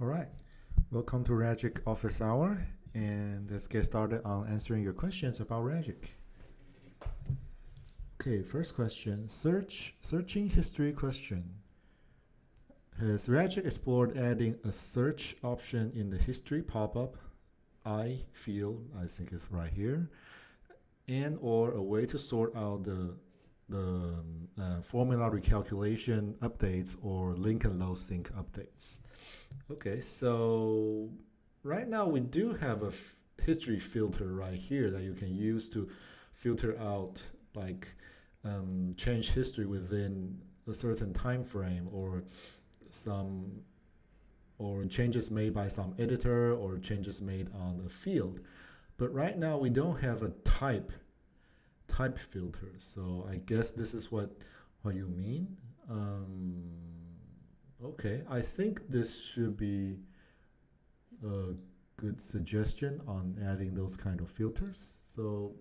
All right. Welcome to Ragic Office Hour, and let's get started on answering your questions about Ragic. Okay, first question. Searching history question. Has Ragic explored adding a search option in the history pop-up I field, I think it's right here, and or a way to sort out the formula recalculation updates or link and load sync updates? Okay, so right now we do have a history filter right here that you can use to filter out like change history within a certain time frame some or changes made by some editor or changes made on a field. But right now we don't have a type filter. So I guess this is what you mean. Okay, I think this should be a good suggestion on adding those kind of filters. So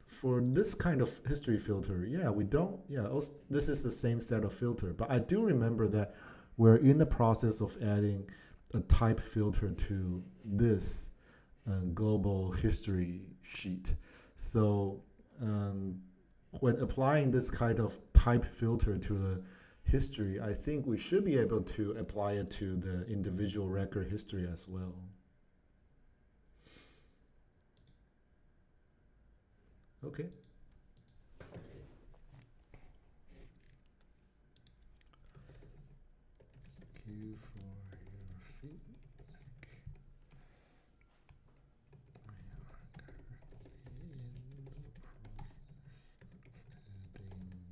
for this kind of history filter, yeah, we don't, yeah, also, this is the same set of filter, but I do remember that we're in the process of adding a type filter to this global history sheet. So when applying this kind of type filter to the history, I think we should be able to apply it to the individual record history as well. Okay. Thank you for your feedback. We are currently in the process of adding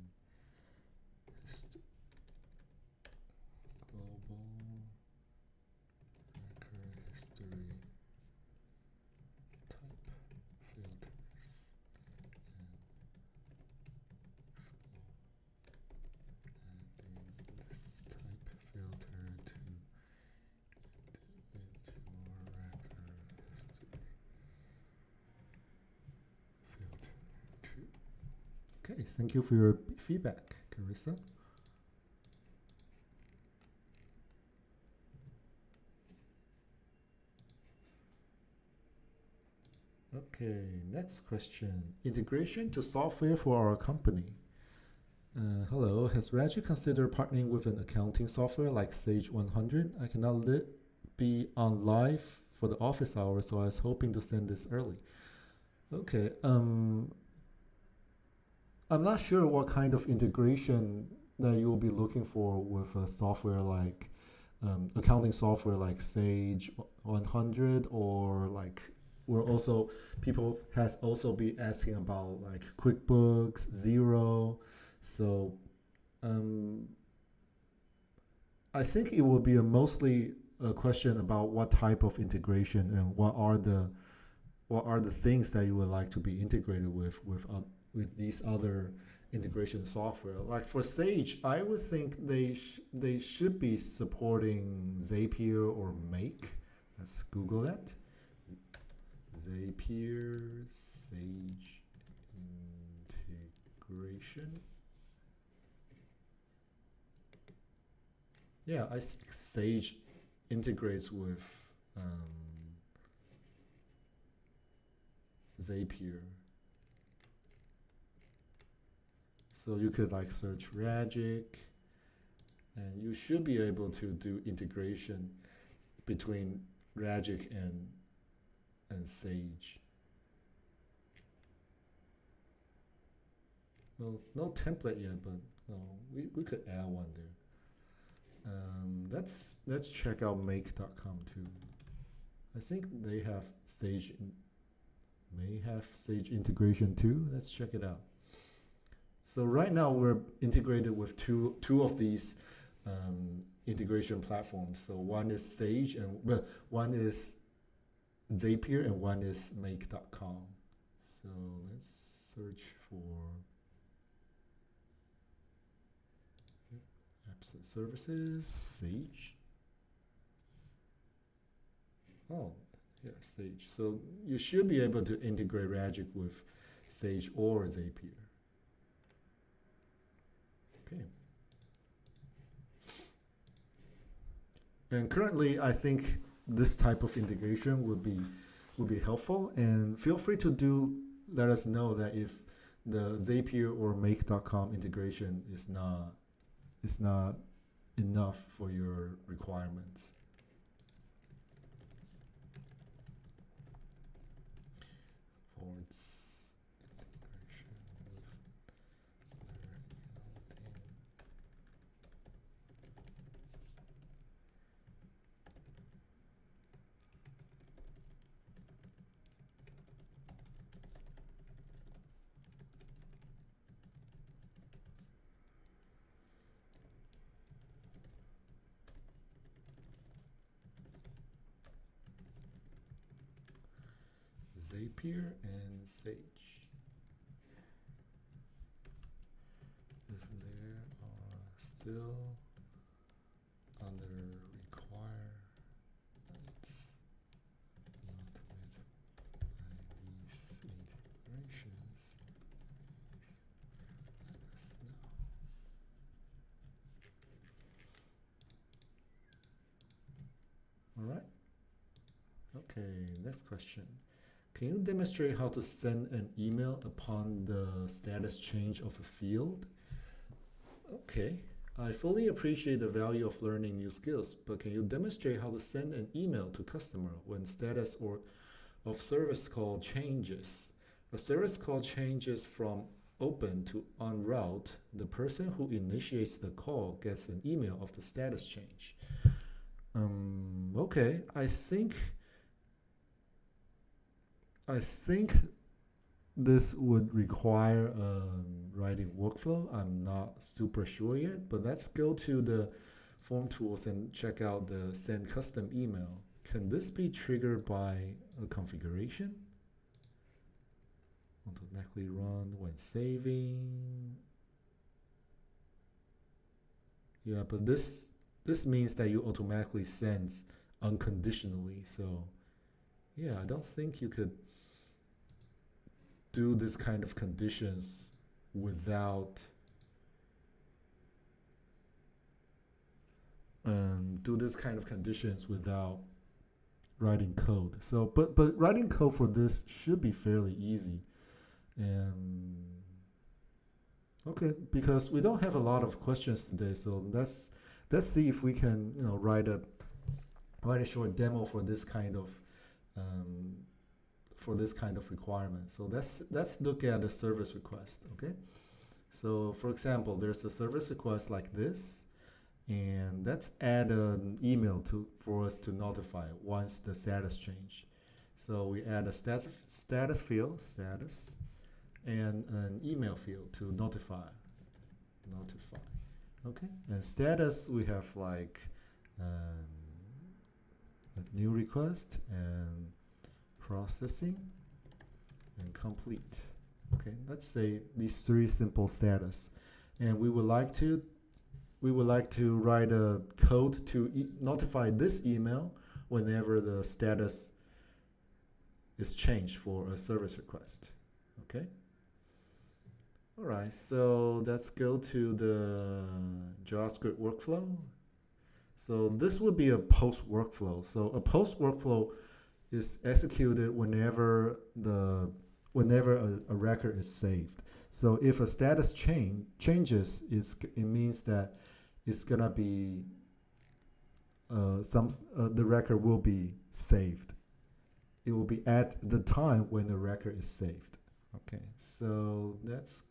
global record history type filters and adding this type filter to individual record history filter 2. Okay, thank you for your feedback, Carissa. Okay, next question. Integration to software for our company. Hello, has Reggie considered partnering with an accounting software like Sage 100? I cannot be on live for the office hours, so I was hoping to send this early. Okay, I'm not sure what kind of integration that you'll be looking for with a software like accounting software like Sage 100 or like we're also people has also be asking about like QuickBooks Zero. So um, I think it will be a mostly a question about what type of integration and what are the things that you would like to be integrated with these other integration software. Like for Sage, I would think they should be supporting Zapier or Make. Let's Google that. Zapier Sage integration. Yeah, I think Sage integrates with Zapier. So you could like search Ragic, and you should be able to do integration between Ragic and Sage. Well, no template yet, but no, we could add one there. Let's check out make.com too. I think they have may have Sage integration too. Let's check it out. So right now we're integrated with two of these integration platforms. So one is Sage and one is Zapier and one is make.com. So let's search for apps and services, Sage. Oh, here, Sage. So you should be able to integrate Ragic with Sage or Zapier. Okay. And currently, I think this type of integration would be helpful. And feel free to let us know that if the Zapier or Make.com integration is not enough for your requirements. Supports integration with Zapier and Sage. If there are still other requirements not met by these integrations, let us know. All right. Okay, next question. Can you demonstrate how to send an email upon the status change of a field? Okay, I fully appreciate the value of learning new skills, but can you demonstrate how to send an email to customer when status or of service call changes? A service call changes from open to en route. The person who initiates the call gets an email of the status change. Okay, I think this would require a writing workflow. I'm not super sure yet, but let's go to the form tools and check out the send custom email. Can this be triggered by a configuration? Automatically run when saving. Yeah, but this means that you automatically sends unconditionally. So yeah, I don't think you could do this kind of conditions without writing code. So but writing code for this should be fairly easy. And okay, because we don't have a lot of questions today, so let's see if we can write a short demo for this kind of requirement. So let's look at a service request. Okay, so for example, there's a service request like this, and let's add an email for us to notify once the status change. So we add a status field, and an email field to notify. Okay, and status we have like a new request and processing and complete. Okay, let's say these three simple status, and we would like to write a code to notify this email whenever the status is changed for a service request. Okay. All right, so let's go to the JavaScript workflow. So this would be a post workflow. So a post workflow is executed whenever a record is saved. So if a status changes, it means that it's gonna be the record will be saved. It will be at the time when the record is saved. Okay, so let's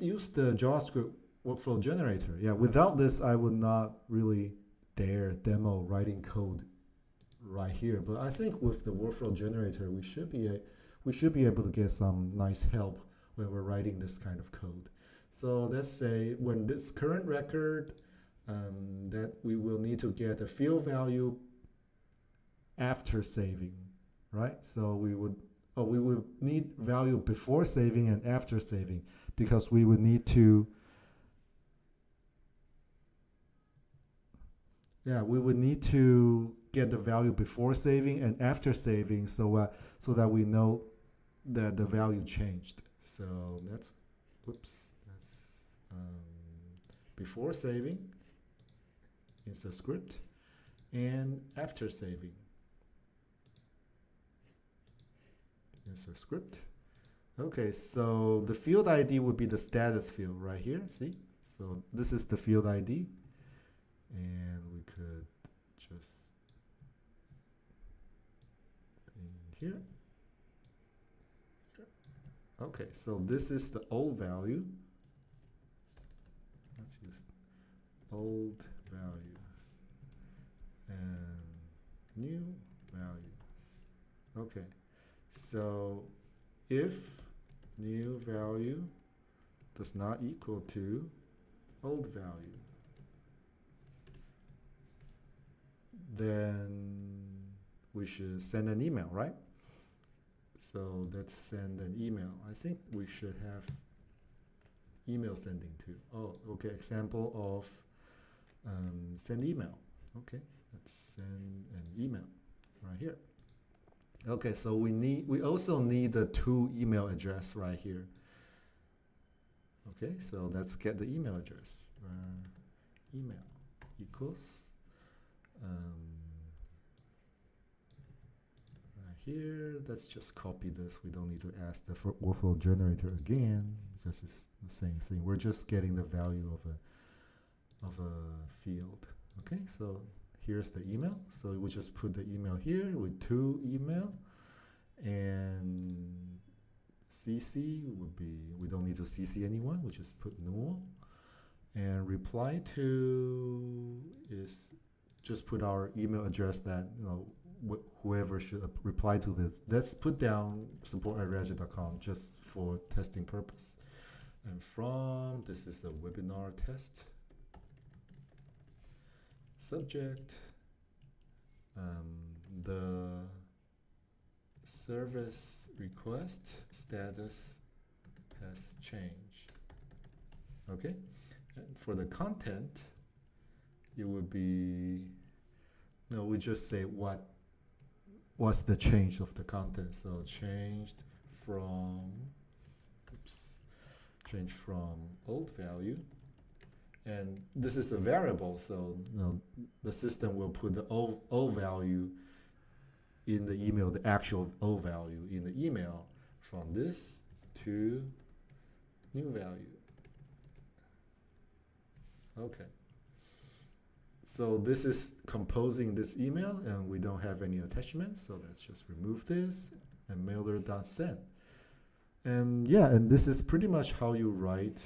use the JavaScript workflow generator. Yeah, without this, I would not really dare demo writing code right here. But I think with the workflow generator, we should be able to get some nice help when we're writing this kind of code. So let's say when this current record, that we will need to get a field value after saving, right? So we would need value before saving and after saving, because we would need to get the value before saving and after saving, so that we know that the value changed. So that's before saving insert script, and after saving, insert script. Okay, so the field ID would be the status field right here, see? So this is the field ID, and we could just in here. Okay, so this is the old value. Let's use old value and new value. Okay, so if new value does not equal to old value, then we should send an email, right? So let's send an email. I think we should have email sending too. Oh, okay, example of send email. Okay, let's send an email right here. Okay, so we also need the to email address right here. Okay, so let's get the email address. Email equals right here. Let's just copy this. We don't need to ask the workflow generator again because it's the same thing. We're just getting the value of a field. Okay, so here's the email. So we just put the email here with to email, and CC would be, we don't need to CC anyone, we just put null. And reply to is just put our email address that, you know, whoever should reply to this. Let's put down support@ragic.com just for testing purpose. And from, this is a webinar test. Subject, the service request status has changed. Okay, and for the content, it would be, no, we just say what's the change of the content. So changed from, change from old value. And this is a variable, so you know, the system will put the O value in the email, the actual O value in the email, from this to new value. Okay. So this is composing this email, and we don't have any attachments, so let's just remove this and mailer.send. And yeah, and this is pretty much how you write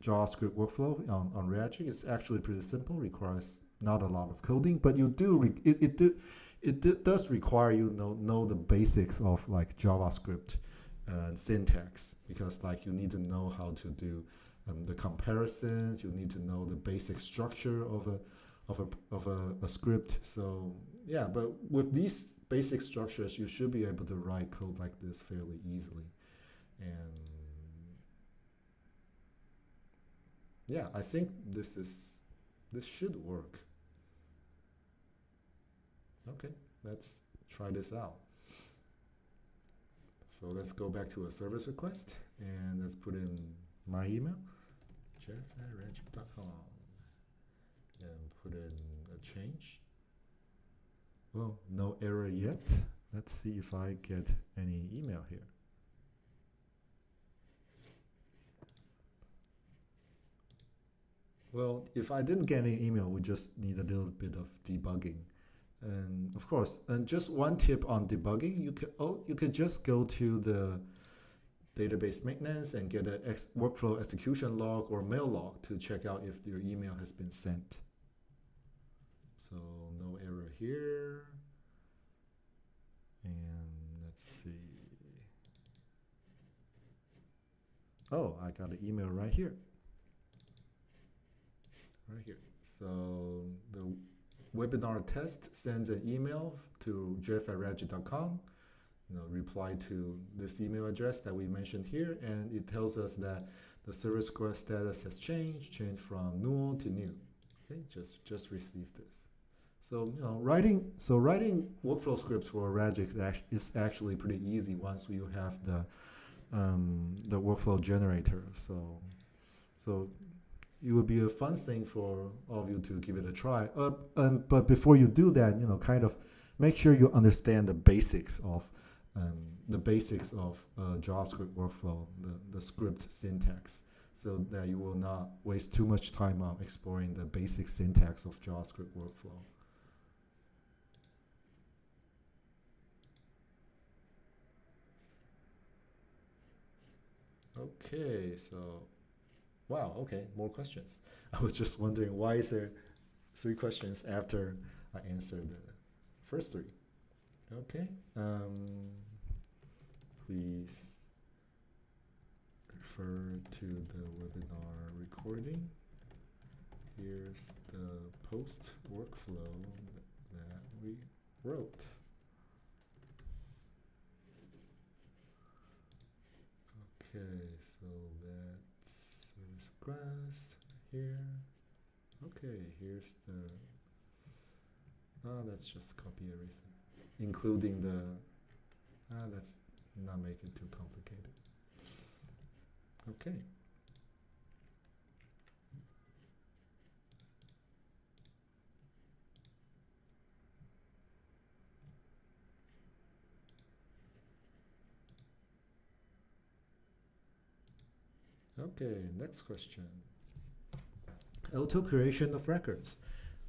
JavaScript workflow on Ragic. It's actually pretty simple, requires not a lot of coding, but you do it does require you know the basics of like JavaScript syntax, because like you need to know how to do the comparisons. You need to know the basic structure of a script. So yeah, but with these basic structures, you should be able to write code like this fairly easily. And yeah, I think this should work. Okay, let's try this out. So let's go back to a service request, and let's put in my email, jeff@ragic.com, and put in a change. Well, no error yet. Let's see if I get any email here. Well, if I didn't get any email, we just need a little bit of debugging. And of course, and just one tip on debugging, you could just go to the database maintenance and get a workflow execution log or mail log to check out if your email has been sent. So no error here. And let's see. Oh, I got an email right here. Right here. So the webinar test sends an email to jeff@ragic.com. Reply to this email address that we mentioned here, and it tells us that the service request status has changed from null to new. Okay, just received this. So writing workflow scripts for Ragic is actually pretty easy once you have the workflow generator. So it would be a fun thing for all of you to give it a try. But before you do that, kind of make sure you understand um, the basics of JavaScript workflow, the script syntax, so that you will not waste too much time on exploring the basic syntax of JavaScript workflow. Okay, so wow, okay, more questions. I was just wondering why is there three questions after I answered the first three. Okay, please refer to the webinar recording. Here's the post workflow that we wrote. Okay, so that's service request here. Okay, here's the. Let's just copy everything, including the. Let's not make it too complicated. Okay. Okay, next question. Auto creation of records.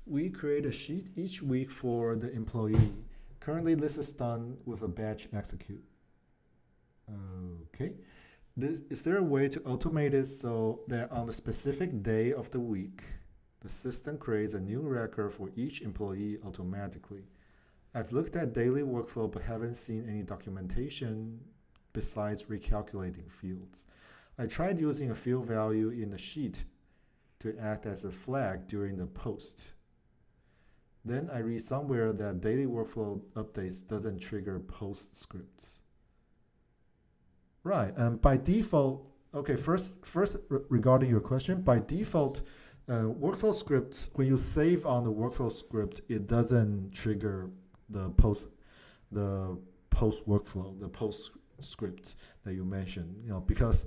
We create a sheet each week for the employee. Currently, this is done with a batch execute. Okay. Is there a way to automate it so that on the specific day of the week, the system creates a new record for each employee automatically? I've looked at daily workflow but haven't seen any documentation besides recalculating fields. I tried using a field value in the sheet to act as a flag during the post. Then I read somewhere that daily workflow updates doesn't trigger post scripts. Right, and by default, okay, first regarding your question, by default, workflow scripts, when you save on the workflow script, it doesn't trigger the post workflow, the post scripts that you mentioned, because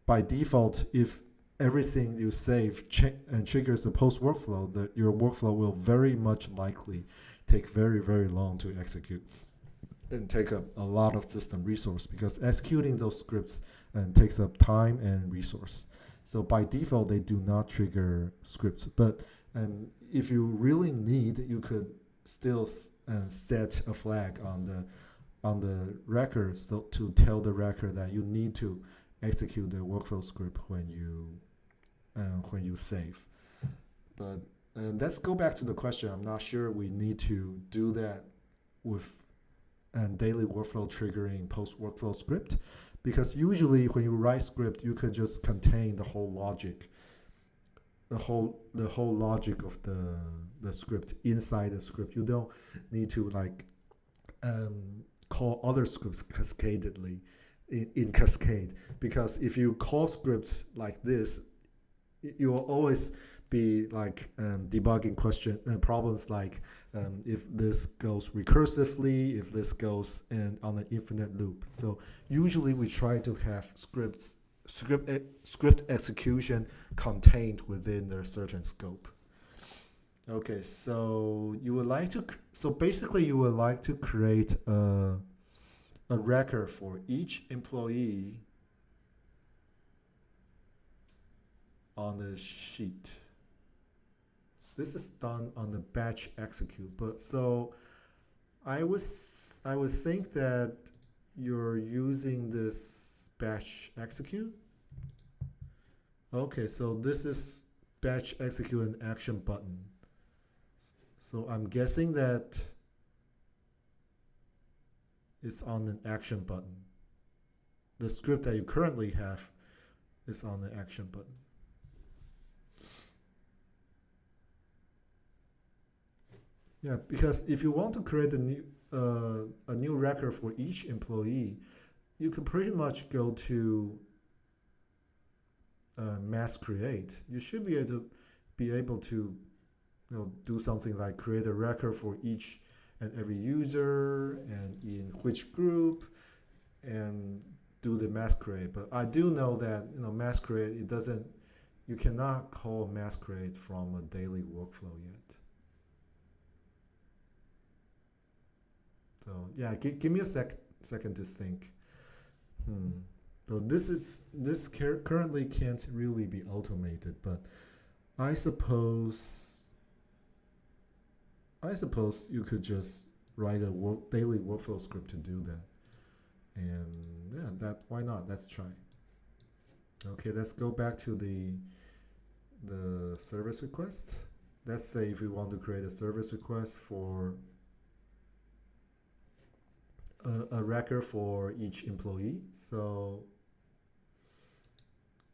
by default, if everything you save and triggers the post workflow, your workflow will very much likely take very, very long to execute and take up a lot of system resource, because executing those scripts takes up time and resource. So by default, they do not trigger scripts. But if you really need, you could still set a flag on the record, so to tell the record that you need to execute the workflow script when you save. But let's go back to the question. I'm not sure we need to do that with daily workflow triggering post workflow script, because usually when you write script, you could just contain the whole logic, the whole logic of the script inside the script. You don't need to call other scripts cascadedly in cascade, because if you call scripts like this, you will always be debugging problems like if this goes recursively, if this goes on an infinite loop. So usually we try to have script execution contained within a certain scope. Okay, so basically you would like to create a record for each employee on the sheet. This is done on the batch execute, but so I would think that you're using this batch execute. Okay, so this is batch execute and action button. So I'm guessing that it's on an action button. The script that you currently have is on the action button. Yeah, because if you want to create a new record for each employee, you can pretty much go to mass create. You should be able to do something like create a record for each and every user and in which group, and do the mass create. But I do know that mass create, it doesn't you cannot call mass create from a daily workflow yet. So yeah, give me a second to think. So this currently can't really be automated, but I suppose you could just write a daily workflow script to do that. And yeah, why not? Let's try. Okay, let's go back to the service request. Let's say if we want to create a service request for a record for each employee. So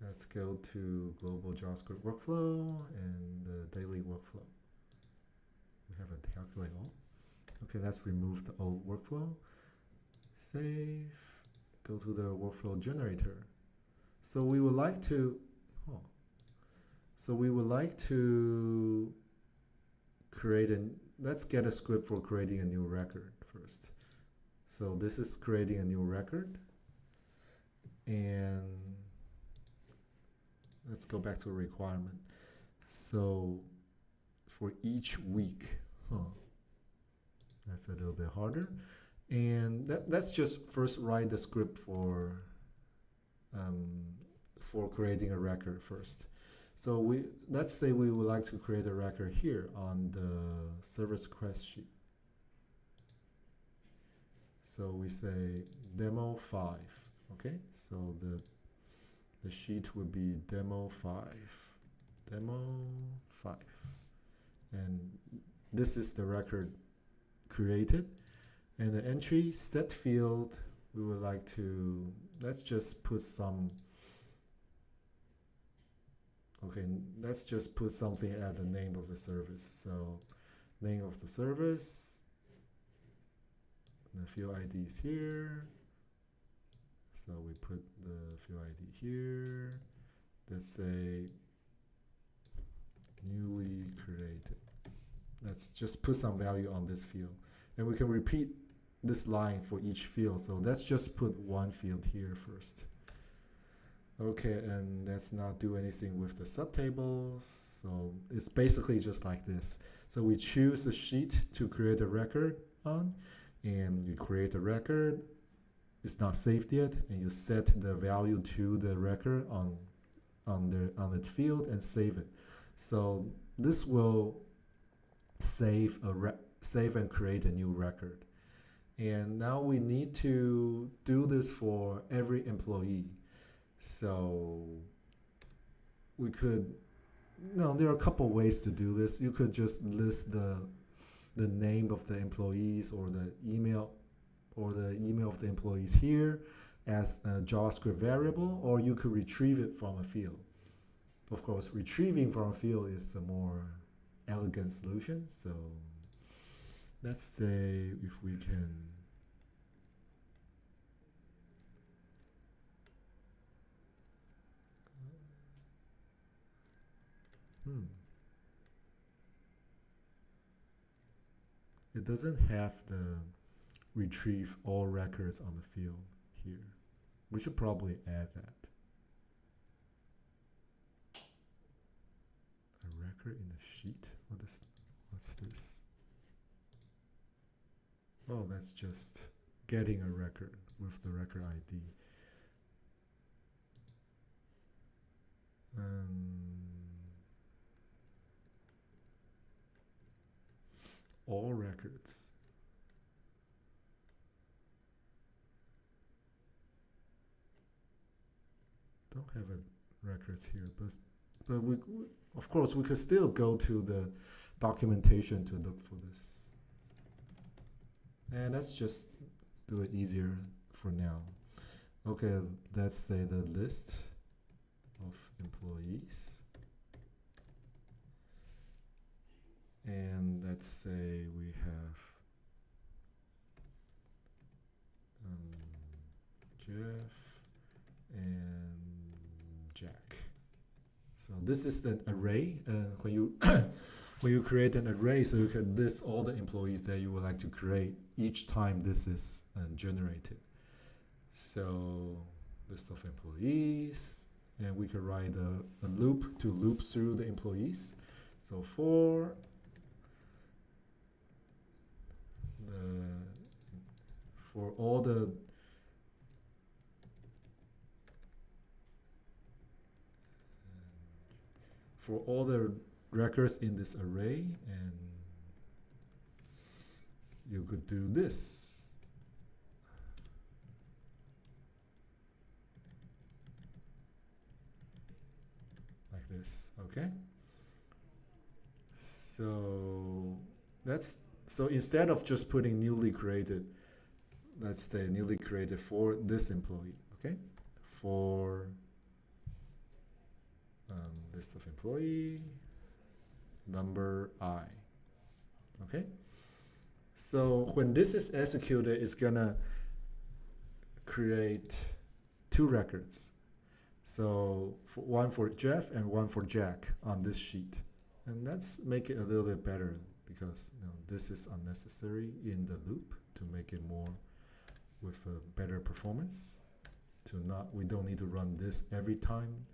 let's go to global JavaScript workflow and the daily workflow. We have a calculate all. Okay, let's remove the old workflow. Save. Go to the workflow generator. So we would like to. So we would like to create let's get a script for creating a new record first. So this is creating a new record. And let's go back to a requirement. So for each week, that's a little bit harder. And let's just first write the script for creating a record first. So let's say we would like to create a record here on the service request sheet. So we say demo 5, okay? So the sheet would be demo 5, and this is the record created. And the entry set field, we would like to, let's just put some, okay, let's just put something at the name of the service. So name of the service, the field ID is here. So we put the field ID here. Let's say newly created. Let's just put some value on this field. And we can repeat this line for each field. So let's just put one field here first. Okay, and let's not do anything with the subtables. So it's basically just like this. So we choose a sheet to create a record on, and you create a record. It's not saved yet, and you set the value to the record on its field and save it. So this will save and create a new record. And now we need to do this for every employee. So we could, there are a couple ways to do this. You could just list the name of the employees or the email of the employees here as a JavaScript variable, or you could retrieve it from a field. Of course, retrieving from a field is a more elegant solution. So let's say if we can it doesn't have the retrieve all records on the field here. We should probably add that. A record in the sheet? What's this? Oh, that's just getting a record with the record ID. All records. Don't have records here, but we, of course, we could still go to the documentation to look for this. And let's just do it easier for now. Okay, let's say the list of employees. And let's say we have Jeff and Jack. So this is an array. When you create an array, so you can list all the employees that you would like to create each time this is generated. So list of employees, And we could write a loop to loop through the employees. So for all the records in this array, and you could do this. Like this, okay? So instead of just putting newly created, let's say newly created for this employee, okay? For list of employee, number I, okay? So when this is executed, it's gonna create two records. So one for Jeff and one for Jack on this sheet. And let's make it a little bit better because this is unnecessary in the loop to make it more with a better performance. We don't need to run this every time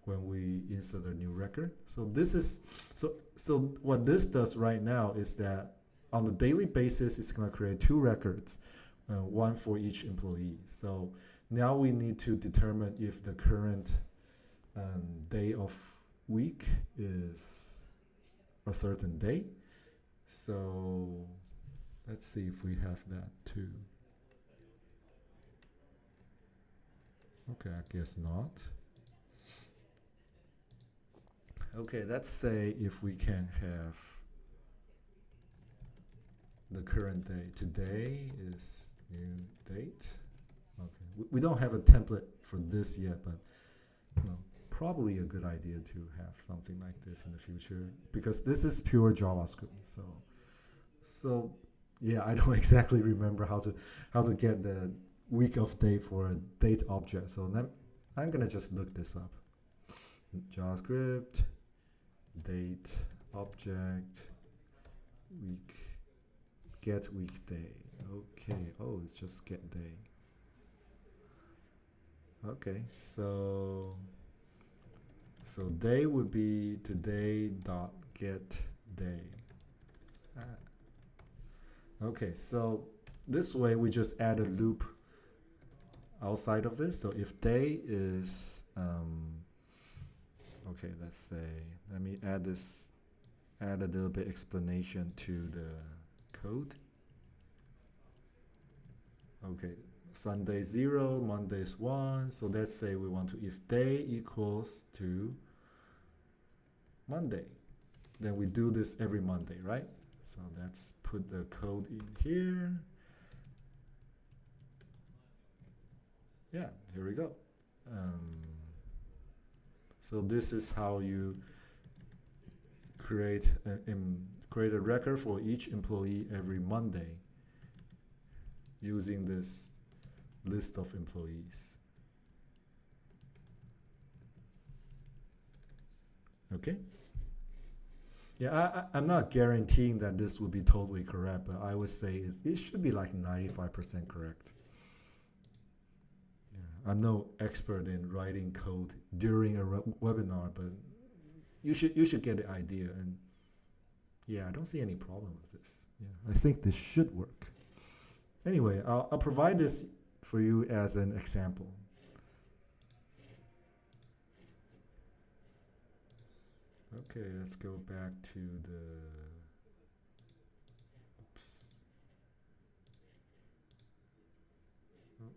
when we insert a new record. So this is so what this does right now is that on a daily basis, it's going to create two records, one for each employee. So now we need to determine if the current day of week is a certain day. So let's see if we have that too. Okay, I guess not. Okay, let's say if we can have the current day. Today is new date. Okay, we don't have a template for this yet, but probably a good idea to have something like this in the future because this is pure JavaScript. So yeah, I don't exactly remember how to get the week of day for a date object. So I'm gonna just look this up. JavaScript date object week get weekday. Okay. Oh, it's just get day. Okay. So day would be today dot get day. Okay. So this way we just add a loop outside of this. So if day is okay, let's say let me add a little bit explanation to the code. Okay, Sunday 0, Monday's 1. So let's say we want to, if day equals to Monday, then we do this every Monday, right? So let's put the code in here. Yeah, here we go. So this is how you create a record for each employee every Monday using this list of employees. Okay? Yeah, I'm not guaranteeing that this will be totally correct, but I would say it should be like 95% correct. Yeah, I'm no expert in writing code during a webinar, but you should get the idea. And yeah, I don't see any problem with this. Yeah, I think this should work. Anyway, I'll provide this for you as an example. Okay, let's go back to the, oops. Oh.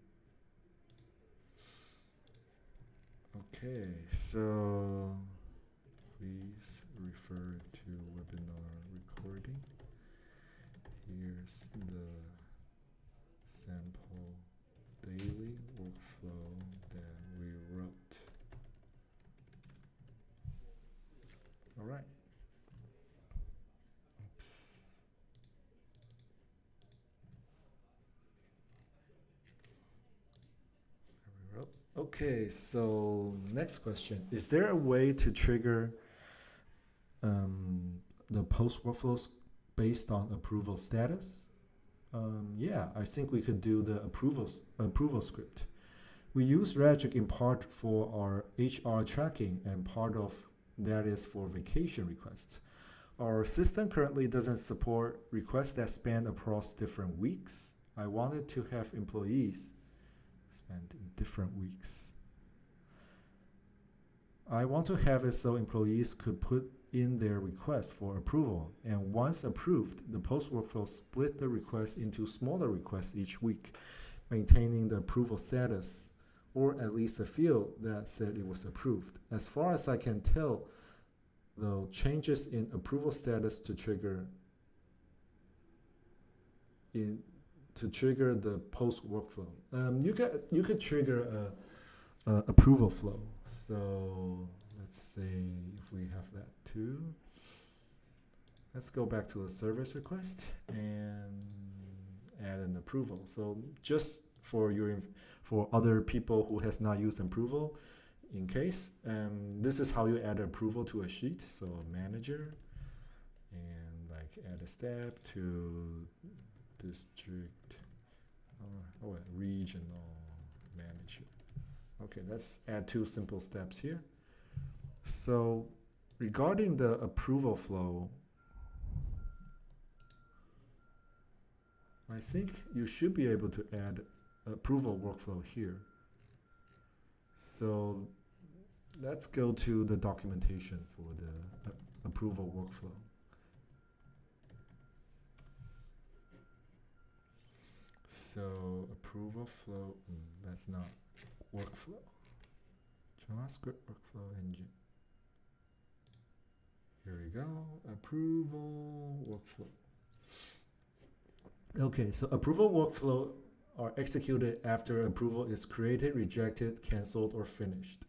Okay, so please refer to webinar recording. Here's the sample daily workflow that we wrote. All right. Oops. There we go. Okay, so next question. Is there a way to trigger the post workflows based on approval status? Yeah, I think we could do the approval script. We use Ragic in part for our HR tracking, and part of that is for vacation requests. Our system currently doesn't support requests that span across different weeks. I wanted to have employees spend in different weeks. I want to have it so employees could put in their request for approval, and once approved, the post workflow split the request into smaller requests each week, maintaining the approval status, or at least a field that said it was approved. As far as I can tell, though, changes in approval status to trigger the post workflow. You could trigger a approval flow. So let's say if we have that too. Let's go back to the service request and add an approval. So just for other people who has not used approval, in case, this is how you add approval to a sheet. So manager, and like add a step to district regional manager. Okay, let's add two simple steps here. So regarding the approval flow, I think you should be able to add approval workflow here. So let's go to the documentation for the approval workflow. So approval flow, that's not workflow. JavaScript workflow engine. Here we go, approval workflow. Okay, so approval workflow are executed after approval is created, rejected, canceled, or finished.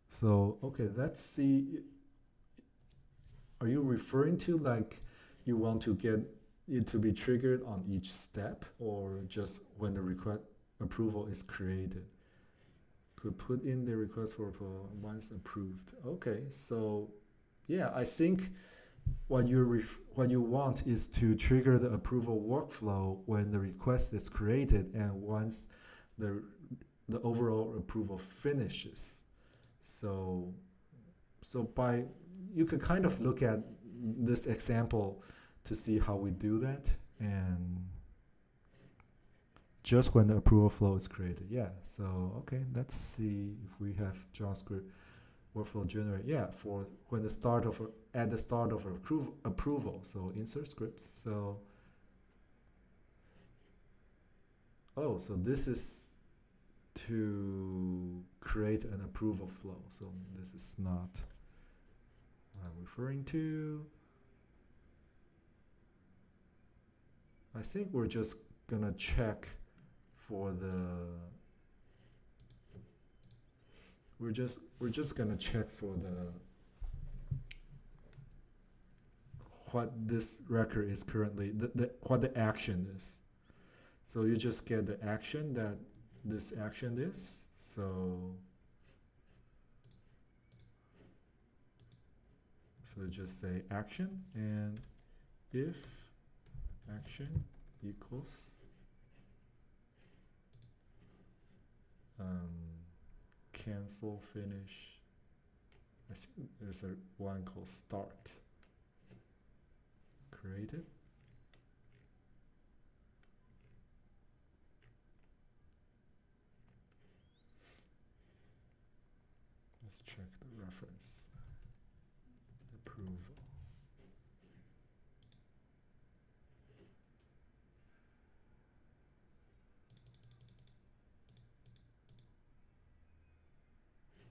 So, okay, let's see. Are you referring to like you want to get it to be triggered on each step, or just when the request approval is created? Could put in the request for approval once approved. Okay, so yeah, I think what you want is to trigger the approval workflow when the request is created and once the overall approval finishes. So you could kind of look at this example to see how we do that, and just when the approval flow is created. Yeah, so okay, let's see if we have JavaScript workflow generate. Yeah, for when at the start of approval. So insert script. So so this is to create an approval flow. So this is not what I'm referring to. I think we're just gonna check for the we're just gonna check for the what this record is currently, what the action is. So you just get the action that this action is. So just say action, and if action equals cancel, finish. I think there's one called start. Created. Let's check the reference. Approval.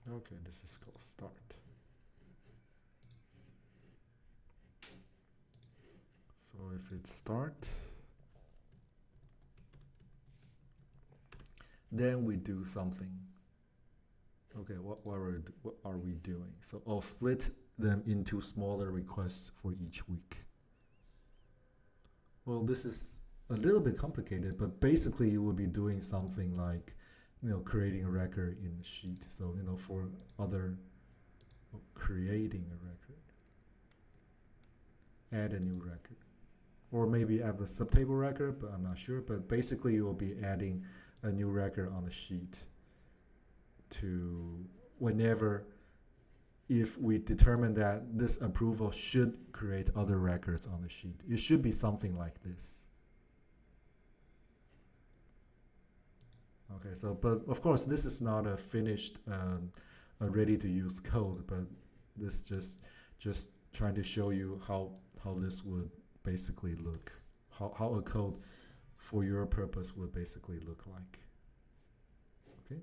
Okay, this is called start. So if it's start, then we do something. Okay, what are we doing? So I'll split them into smaller requests for each week. Well, this is a little bit complicated, but basically you will be doing something like, creating a record in the sheet. So, for other, creating a record. add a new record. Or maybe add a subtable record, but I'm not sure. But basically, you will be adding a new record on the sheet to whenever, if we determine that this approval should create other records on the sheet. It should be something like this. Okay, so, but of course, this is not a finished, a ready-to-use code, but this just trying to show you how this would basically look, how a code for your purpose would basically look like. Okay.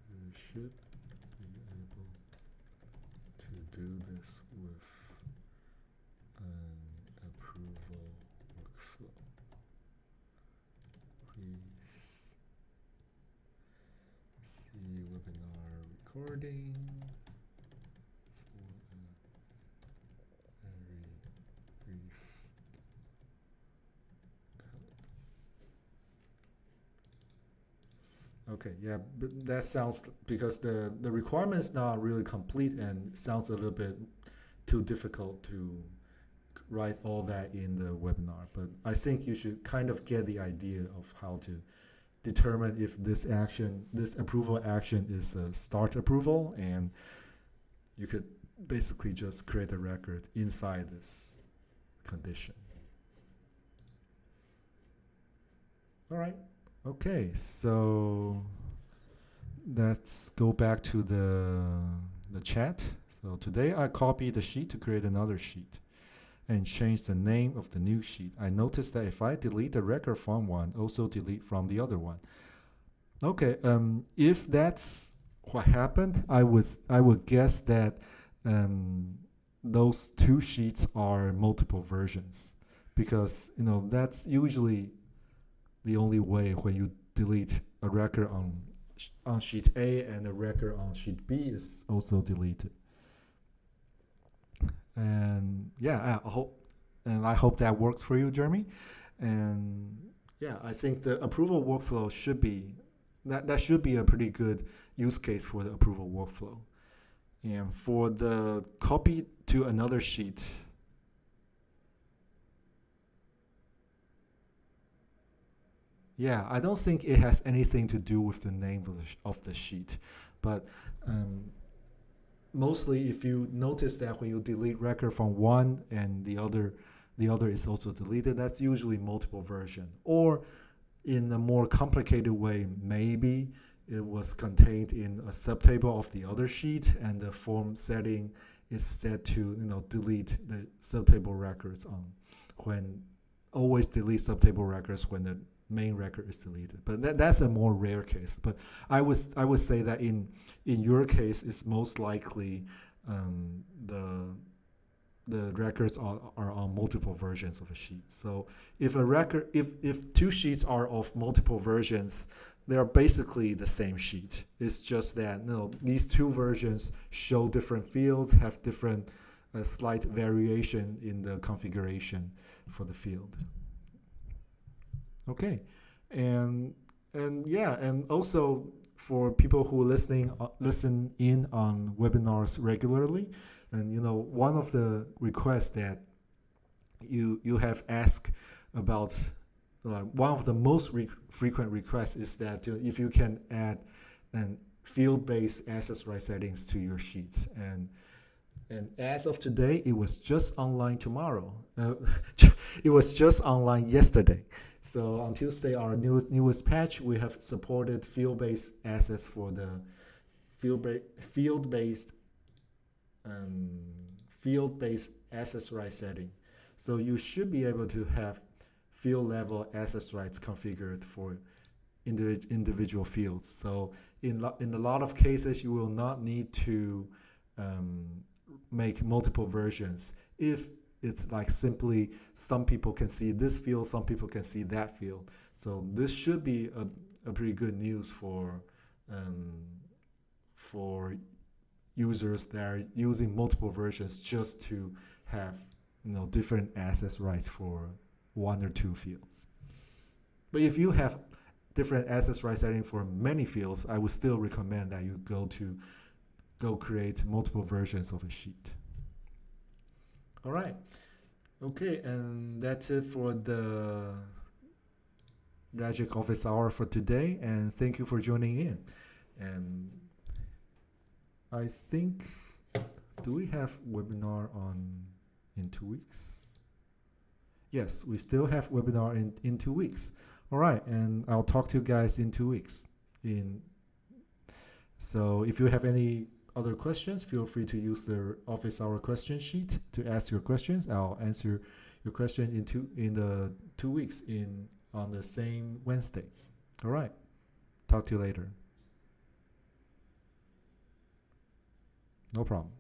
You should be able to do this with an approval workflow. Please see webinar recording for a very brief code. Okay, yeah, but that sounds, because the requirement is not really complete and sounds a little bit too difficult to write all that in the webinar. But I think you should kind of get the idea of how to determine if this approval action is a start approval, and you could basically just create a record inside this condition. All right. Okay, so let's go back to the chat. So today I copied the sheet to create another sheet and change the name of the new sheet. I noticed that if I delete the record from one, also delete from the other one. Okay, if that's what happened, I would guess that those two sheets are multiple versions, because that's usually the only way when you delete a record on sheet A and a record on sheet B is also deleted. And yeah, I hope that works for you, Jeremy. And yeah, I think the approval workflow should be that should be a pretty good use case for the approval workflow. And for the copy to another sheet, yeah, I don't think it has anything to do with the name of the sheet, but mostly if you notice that when you delete record from one and the other is also deleted, that's usually multiple version. Or in a more complicated way, maybe it was contained in a subtable of the other sheet, and the form setting is set to delete the subtable records when always delete subtable records when the main record is deleted. But that's a more rare case. But I would say that in your case, it's most likely the records are on multiple versions of a sheet. So if two sheets are of multiple versions, they are basically the same sheet. It's just that these two versions show different fields, have different slight variation in the configuration for the field. Okay, and yeah, and also for people who listen in on webinars regularly, and one of the requests that you have asked about, one of the most frequent requests is that if you can add an field-based access right settings to your sheets, and as of today, it was just online tomorrow. It was just online yesterday. So on Tuesday, our newest patch, we have supported field-based access for the field-based access right setting. So you should be able to have field-level access rights configured for individual fields. So in a lot of cases, you will not need to make multiple versions. If it's like simply some people can see this field, some people can see that field. So this should be a pretty good news for users that are using multiple versions just to have different access rights for one or two fields. But if you have different access right setting for many fields, I would still recommend that you go create multiple versions of a sheet. All right. Okay, and that's it for the Ragic office hour for today, and thank you for joining in. And I think, do we have webinar on in 2 weeks? Yes, we still have webinar in 2 weeks. All right, and I'll talk to you guys in 2 weeks. So if you have any other questions, feel free to use the office hour question sheet to ask your questions. I'll answer your question in the 2 weeks on the same Wednesday. All right, talk to you later. No problem.